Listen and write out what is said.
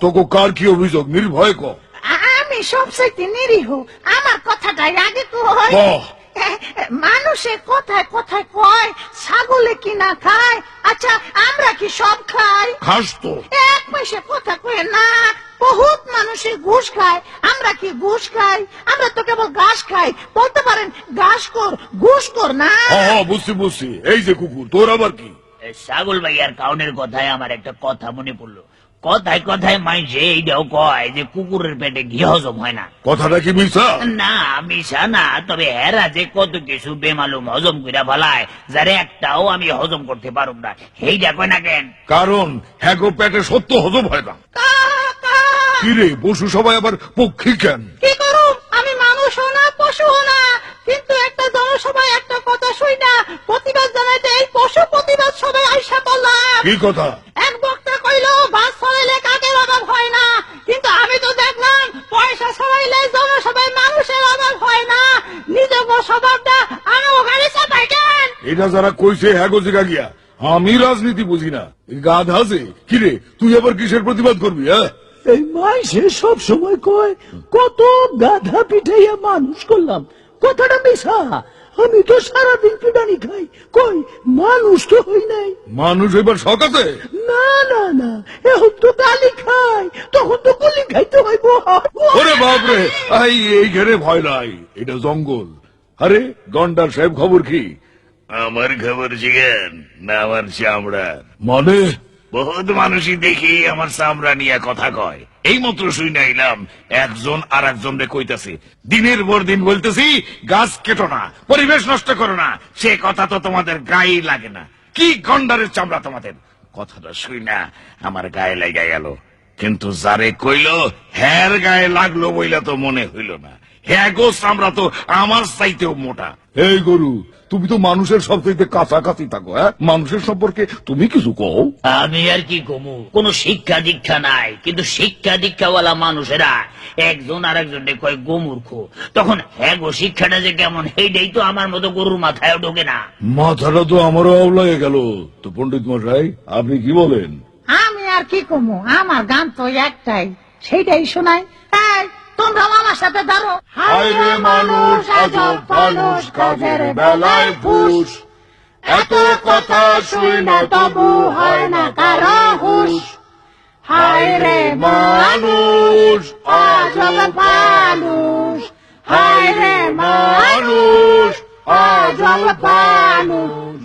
তোকে কার কি অভিযোগ? নির্ভয় ক। আমি সবচাইতে নিরীহ, আমার কথাটাই আগে কই। মানুষে কথায় কথায় কয় ছাগলে কি না খায়, আচ্ছা আমরা কি সব খাই? খাস তো। এক পয়সা কথা কয়ে না, বহুত মানুষে ঘুষ খায়, আমরা কি ঘুষ খাই? আমরা তো কেবল ঘাস খাই, বলতে পারেন ঘাসকর ঘুষখোর না। বুঝছি। এই যে কুকুর, তোর আবার কি? ছাগল ভাইয়ার কাউনের কথায় আমার একটা কথা মনে পড়লো। কথায় কথায় মাইছে এইটাও কয় যে কুকুরের পেটে ঘি হজম হয় না। কথাটা কি মিছা? না মিশা না, তবে হেরা যে কত কিছু বেমালুম হজম কইরা ফেলায়, যারে একটাও আমি হজম করতে পারুম না, এইটা কয় না কেন? কারণ হ্যাগো পেটে সত্য হজম হয় না। কিরে, পশু সবাই আবার পক্ষী কেন? কি করুম, আমি মানুষও না পশুও না, কিন্তু একটা জনসভায় একটা কথা শুই না প্রতিবাদ জানাইতে এই পশু প্রতিবাদ সবাই আইসা বললাম। কি কথা? এক বক্তা কইল বাস ছড়াইলে কাকের অভাব হয় না, কিন্তু আমি তো দেখলাম পয়সা ছড়াইলে জনসভায় মানুষের অভাব হয় না। নিজের স্বভাবটা আমি ওখানে চাপাই কেন? এটা যারা কইছে হ্যাগো জিগা গিয়া। আমি রাজনীতি বুঝি না, গাধা যে। কিরে, তুই আবার কিসের প্রতিবাদ করবি? এই মাইসে সব সময় কয় কত গাধা পিঠাইয়া মানুষ করলাম, কথাটা মিশা। আমি তো সারাদিন পিটানি খাই, কই মানুষ তো হই নাই। মানুষ এবার সকাতে? না না না, এখন তো গালি খাই, তখন তো গুলি খাইতে হইব। ওরে বাপরে, এই ঘরে ভয় নাই, এটা জঙ্গল। আরে গন্ডার সাহেব, খবর কি? আমার খবর জিগেন না আমার চামড়া। মানে? বহুত মানুষই দেখি আমার চামড়া নিয়ে কথা কয়। এই মাত্র শুই নাইলাম একজন আর একজন রে কইতাছে, দিনের পর দিন বলতেছি গাছ কেটো না, পরিবেশ নষ্ট করো না। সে কথা তো তোমাদের গায়ে লাগে না। কি গন্ডারের চামড়া তোমাদের! কথাটা শুই না আমার গায়ে লেগে গেল, কিন্তু যারে কইল হ্যার গায়ে লাগলো বইলা তো মনে হইল না। হ্যাঁ গো, চামড়া তো আমার চাইতেও মোটা। এই গরু, তুমি তো মানুষের সবচেয়ে কাছাকাছি থাকো। মানুষের সম্পর্কে তুমি কিছু কও। আমি আর কি কমু, কোন শিক্ষা দীক্ষা নাই, কিন্তু শিক্ষা দীক্ষাওয়ালা মানুষেরা একজন আর একজনকে কয় গোমূর্খ। তখন হ্যাঁ গো, শিক্ষাটা যে কেমন এইটাই তো আমার মতো গরুর মাথায় ঢোকে না। মাথাটা তো আমারও আওলায় গেল। তো পণ্ডিত মশাই, আপনি কি বলেন? আমি আর কি কমু, আমার গান তো একটাই, সেইটাই শোনাই। তোমরা আমার সাথে ধরো। হায় রে মানুষ, আজব মানুষ, কাজের বেলায় ফুস। এত কথা শুই না তবু হয় না কারো হুশ। হায় রে মানুষ, আজব মানুষ। হায় রে মানুষ, আজব মানুষ।